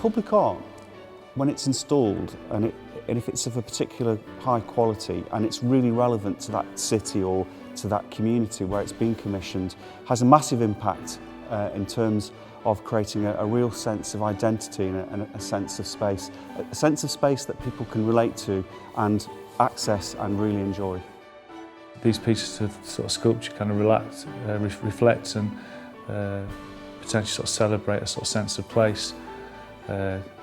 Public art, when it's installed and if it's of a particular high quality and it's really relevant to that city or to that community where it's been commissioned, has a massive impact in terms of creating a real sense of identity and a sense of space. A sense of space that people can relate to and access and really enjoy. These pieces of sort of sculpture kind of reflect and potentially sort of celebrate a sort of sense of place.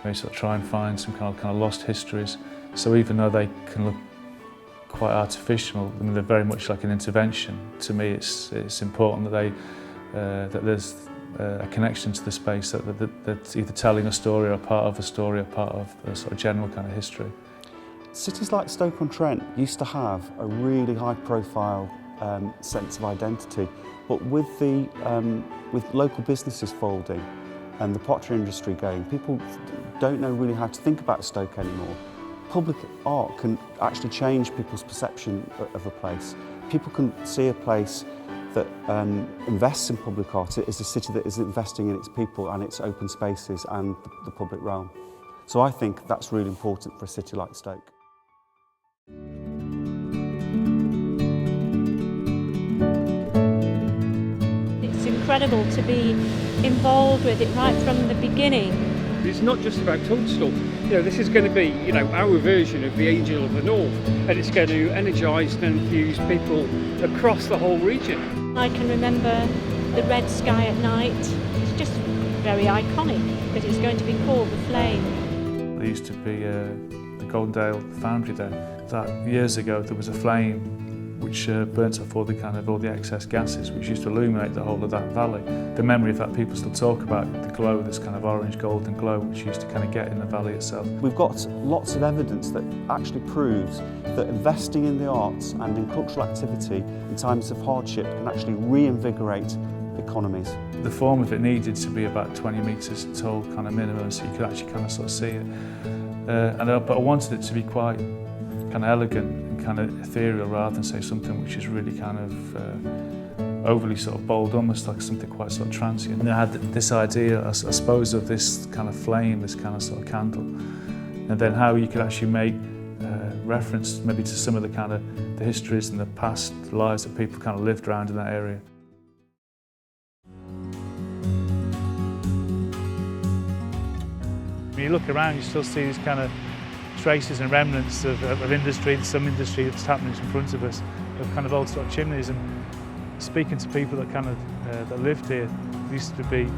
Maybe sort of try and find some kind of lost histories. So even though they can look quite artificial, I mean, they're very much like an intervention. To me, it's important that that there's a connection to the space that's either telling a story or part of a story or part of a sort of general kind of history. Cities like Stoke-on-Trent used to have a really high-profile sense of identity, but with local businesses folding and the pottery industry going, people don't know really how to think about Stoke anymore. Public art can actually change people's perception of a place. People can see a place that invests in public art as a city that is investing in its people and its open spaces and the public realm. So I think that's really important for a city like Stoke. It's incredible to be involved with it right from the beginning. It's not just about Toadstool. This is going to be, our version of the Angel of the North, and it's going to energise and infuse people across the whole region. I can remember the red sky at night. It's just very iconic that it's going to be called the Flame. There used to be the Goldendale foundry there. That years ago there was a flame which burnt off all the excess gases, which used to illuminate the whole of that valley. The memory of that, people still talk about the glow, this kind of orange golden glow which used to kind of get in the valley itself. We've got lots of evidence that actually proves that investing in the arts and in cultural activity in times of hardship can actually reinvigorate economies. The form of it needed to be about 20 metres tall kind of minimum, so you could actually kind of sort of see it. But I wanted it to be quite kind of elegant and kind of ethereal rather than say something which is really kind of overly sort of bold, almost like something quite sort of transient. And I had this idea, I suppose, of this kind of flame, this kind of sort of candle, and then how you could actually make reference maybe to some of the kind of the histories and the past lives that people kind of lived around in that area. When you look around, you still see these kind of traces and remnants of industry, some industry that's happening in front of us, of kind of old sort of chimneys. And speaking to people that kind of that lived here, there used to be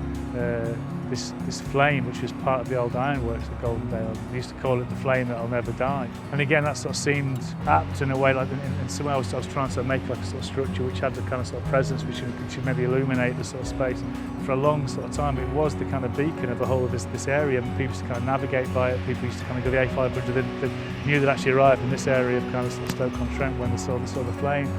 this flame which was part of the old ironworks at Goldendale. We used to call it the flame that'll never die. And again, that sort of seemed apt in a way, like in some way I was trying to make like a sort of structure which had the kind of sort of presence which should maybe illuminate the sort of space. For a long sort of time, it was the kind of beacon of the whole of this area, and people used to kind of navigate by it. People used to kind of go the A500, they knew they'd actually arrived in this area of kind of sort of Stoke-on-Trent when they saw the flame.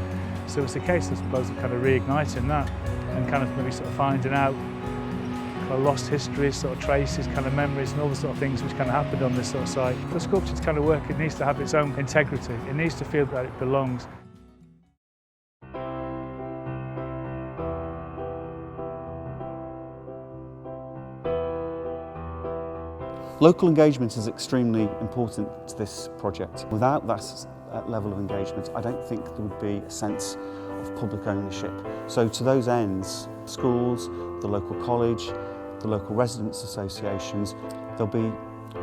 So it's a case, I suppose, of kind of reigniting that and kind of maybe sort of finding out kind of lost histories, sort of traces, kind of memories and all the sort of things which kind of happened on this sort of site. For sculpture to kind of work, it needs to have its own integrity. It needs to feel that it belongs. Local engagement is extremely important to this project. Without that level of engagement, I don't think there would be a sense of public ownership. So to those ends, schools, the local college, the local residents' associations, they'll be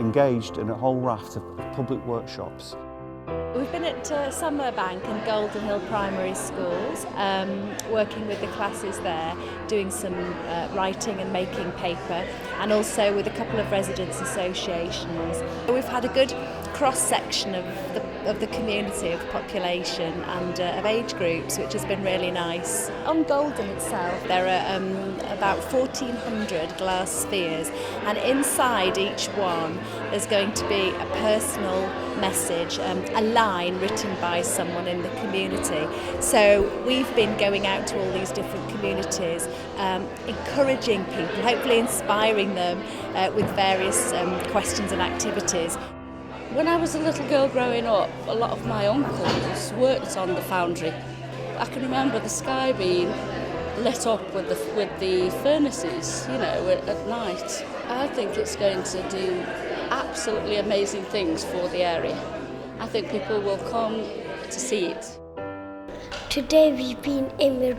engaged in a whole raft of public workshops. We've been at Summerbank and Golden Hill Primary Schools, working with the classes there, doing some writing and making paper, and also with a couple of residents' associations. We've had a good cross-section of the community, of the population and of age groups, which has been really nice. On Golden itself, there are about 1,400 glass spheres, and inside each one there's going to be a personal message, a line written by someone in the community. So we've been going out to all these different communities, encouraging people, hopefully inspiring them with various questions and activities. When I was a little girl growing up, a lot of my uncles worked on the foundry. I can remember the sky being lit up with the furnaces, you know, at night. I think it's going to do absolutely amazing things for the area. I think people will come to see it. Today we've been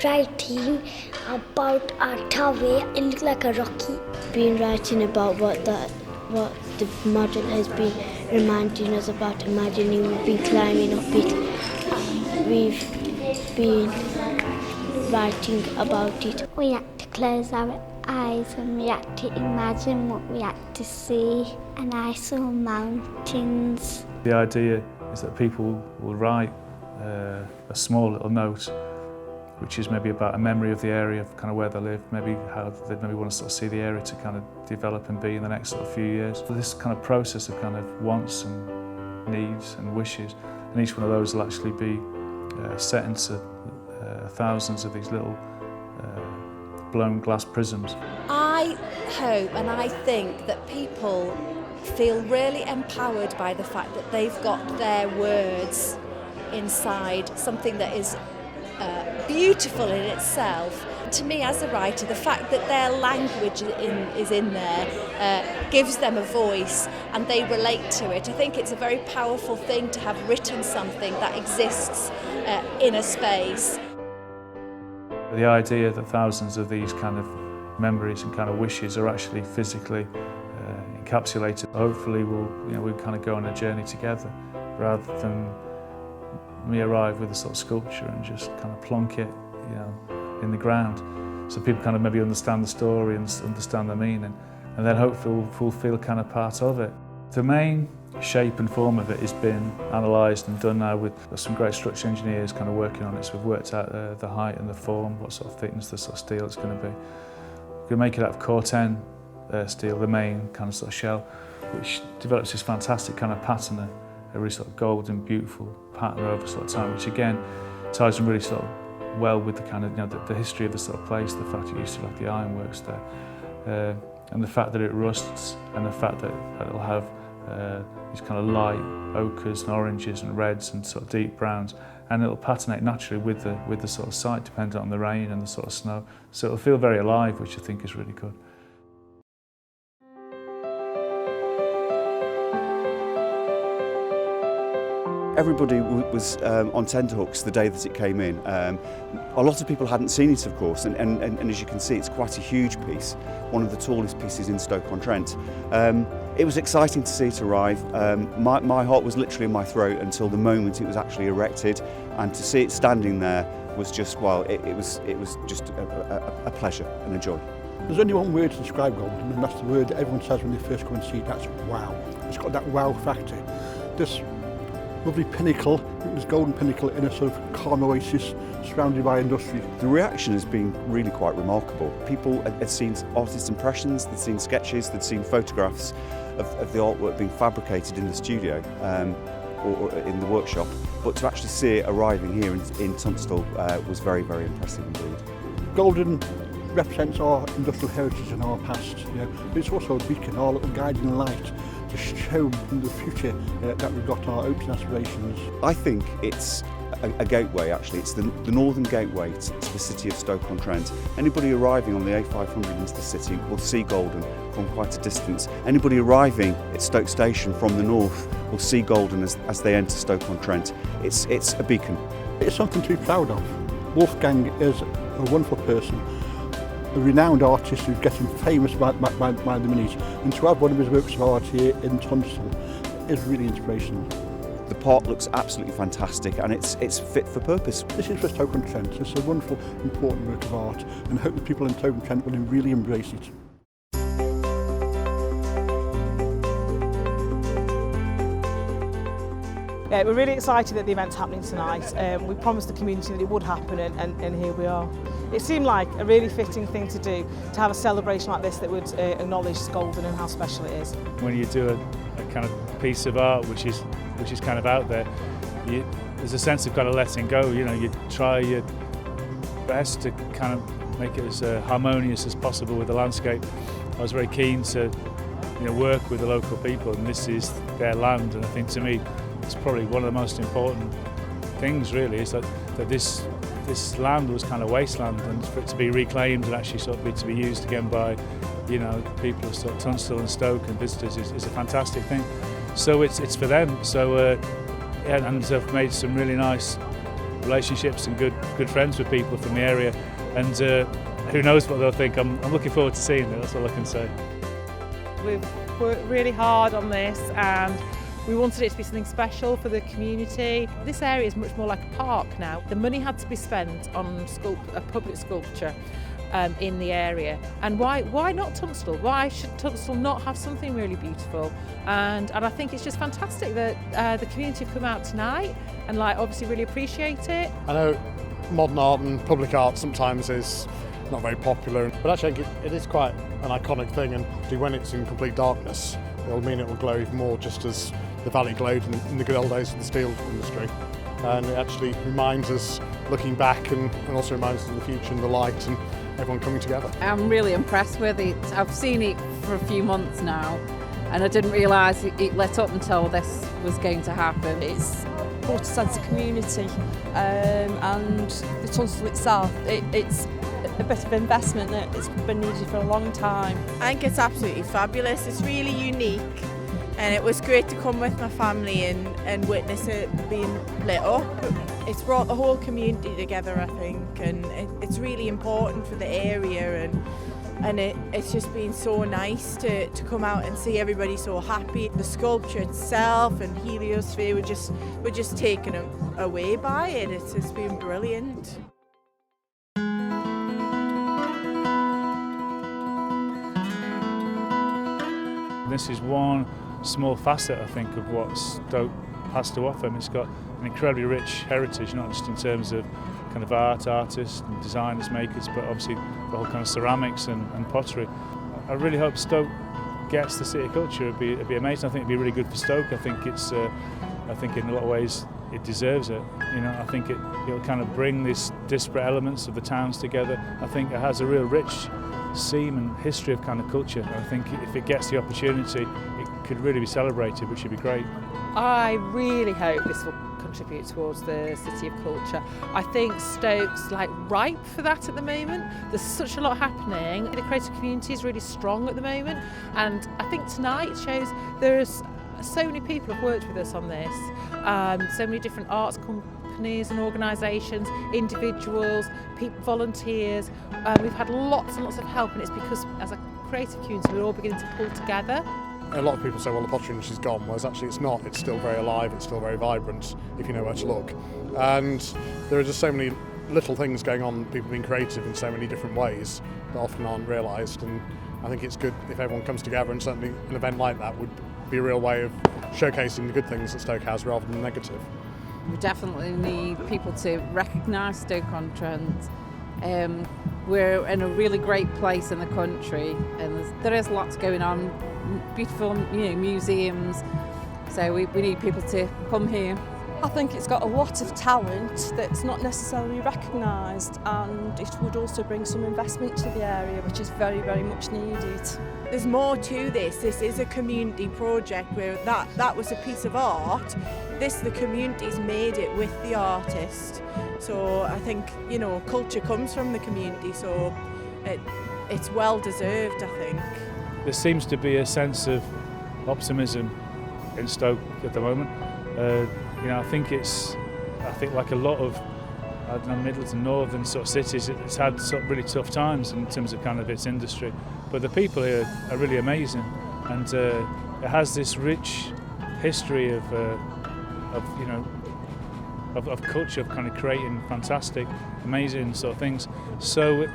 writing about our tower. It looked like a rocket. Been writing about what the model has been reminding us about. Imagining we've been climbing up it. We've been writing about it. We had to close our eyes and we had to imagine what we had to see, and I saw mountains. The idea is that people will write a small little note which is maybe about a memory of the area, of kind of where they live, maybe how they maybe want to sort of see the area to kind of develop and be in the next sort of few years. So this kind of process of kind of wants and needs and wishes, and each one of those will actually be set into thousands of these little blown glass prisms. I hope and I think that people feel really empowered by the fact that they've got their words inside something that is beautiful in itself. To me, as a writer, the fact that their language is in there gives them a voice and they relate to it. I think it's a very powerful thing to have written something that exists in a space. The idea that thousands of these kind of memories and kind of wishes are actually physically encapsulated. Hopefully we'll kind of go on a journey together rather than me arrive with a sort of sculpture and just kind of plonk it, in the ground. So people kind of maybe understand the story and understand the meaning, and then hopefully we'll feel kind of part of it. The main shape and form of it has been analysed and done now with some great structural engineers kind of working on it. So we've worked out the height and the form, what sort of thickness the sort of steel it's going to be. We're going to make it out of Corten steel, the main kind of sort of shell, which develops this fantastic kind of patina, a really sort of golden, beautiful pattern over sort of time, which again ties in really sort of well with the kind of the history of the sort of place, the fact it used to have the ironworks there, and the fact that it rusts, and the fact that it'll have these kind of light ochres and oranges and reds and sort of deep browns, and it'll patinate naturally with the sort of site, depending on the rain and the sort of snow. So it'll feel very alive, which I think is really good. Everybody was on tenterhooks the day that it came in. A lot of people hadn't seen it, of course, and as you can see, it's quite a huge piece, one of the tallest pieces in Stoke-on-Trent. It was exciting to see it arrive. My heart was literally in my throat until the moment it was actually erected, and to see it standing there was just, well, it was just a pleasure and a joy. There's only one word to describe Golden, and that's the word that everyone says when they first come and see it. That's wow. It's got that wow factor. This lovely pinnacle, this golden pinnacle in a sort of calm oasis surrounded by industry. The reaction has been really quite remarkable. People had seen artists' impressions, they'd seen sketches, they'd seen photographs of the artwork being fabricated in the studio or in the workshop, but to actually see it arriving here in Tunstall was very, very impressive indeed. Golden represents our industrial heritage and our past, but it's also a beacon, our little guiding light to show in the future that we've got our hopes and aspirations. I think it's a gateway, actually. It's the northern gateway to the city of Stoke-on-Trent. Anybody arriving on the A500 into the city will see Golden from quite a distance. Anybody arriving at Stoke Station from the north will see Golden as they enter Stoke-on-Trent. It's a beacon. It's something to be proud of. Wolfgang is a wonderful person, a renowned artist who's getting famous by the minute, and to have one of his works of art here in Tunstall is really inspirational. The park looks absolutely fantastic, and it's fit for purpose. This is for Stoke-on-Trent. It's a wonderful, important work of art, and I hope the people in Stoke-on-Trent will really embrace it. Yeah, we're really excited that the event's happening tonight. We promised the community that it would happen, and here we are. It seemed like a really fitting thing to do, to have a celebration like this that would acknowledge Golden and how special it is. When you do a kind of piece of art which is kind of out there, there's a sense of kind of letting go. You try your best to kind of make it as harmonious as possible with the landscape. I was very keen to work with the local people, and this is their land, and I think to me it's probably one of the most important things really, is that this this land was kind of wasteland, and for it to be reclaimed and actually sort of to be used again by, you know, people of sort of Tunstall and Stoke and visitors is a fantastic thing. So it's for them. So yeah, and I've made some really nice relationships and good friends with people from the area, and who knows what they'll think. I'm looking forward to seeing it. That's all I can say. We've worked really hard on this, and we wanted it to be something special for the community. This area is much more like a park now. The money had to be spent on a public sculpture in the area, and why not Tunstall? Why should Tunstall not have something really beautiful? And I think it's just fantastic that the community have come out tonight and obviously really appreciate it. I know modern art and public art sometimes is not very popular, but actually I think it is quite an iconic thing, and when it's in complete darkness it'll mean it will glow even more, just as the valley glowed in the good old days of the steel industry. And it actually reminds us, looking back, and also reminds us of the future and the light and everyone coming together. I'm really impressed with it. I've seen it for a few months now, and I didn't realise it let up until this was going to happen. It's brought a sense of community, and the Tunstall itself, it's a bit of investment that it's been needed for a long time. I think it's absolutely fabulous. It's really unique, and it was great to come with my family and witness it being lit up. It's brought the whole community together, I think, and it's really important for the area, and it's just been so nice to come out and see everybody so happy. The sculpture itself and Heliosphere we're just taken away by it. It's just been brilliant. This is one small facet, I think, of what Stoke has to offer. It's got an incredibly rich heritage, not just in terms of kind of artists and designers, makers, but obviously the whole kind of ceramics and pottery. I really hope Stoke gets the City of Culture. It'd be amazing. I think it'd be really good for Stoke. I think I think in a lot of ways it deserves it. You know, I think it'll kind of bring these disparate elements of the towns together. I think it has a real rich seam and history of kind of culture. I think if it gets the opportunity, it could really be celebrated, which would be great. I really hope this will contribute towards the City of Culture. I think Stoke's ripe for that at the moment. There's such a lot happening. The creative community is really strong at the moment, and I think tonight shows there's so many people have worked with us on this. So many different arts companies and organisations, individuals, people, volunteers. We've had lots and lots of help, and it's because as a creative community we're all beginning to pull together. A lot of people say, well, the pottery industry's gone, whereas actually it's not. It's still very alive, it's still very vibrant, if you know where to look. And there are just so many little things going on, people being creative in so many different ways that often aren't realised, and I think it's good if everyone comes together, and certainly an event like that would be a real way of showcasing the good things that Stoke has rather than the negative. We definitely need people to recognise Stoke-on-Trent. We're in a really great place in the country, and there is lots going on, beautiful museums, so we need people to come here. I think it's got a lot of talent that's not necessarily recognised, and it would also bring some investment to the area, which is very, very much needed. There's more to this. This is a community project where that was a piece of art. The community's made it with the artist. So I think, culture comes from the community, so it's well deserved, I think. There seems to be a sense of optimism in Stoke at the moment. I think like a lot of Midlands and northern sort of cities, it's had sort of really tough times in terms of kind of its industry. But the people here are really amazing, and it has this rich history of culture, of kind of creating fantastic, amazing sort of things. So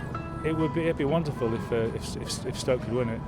it'd be wonderful if Stoke could win it.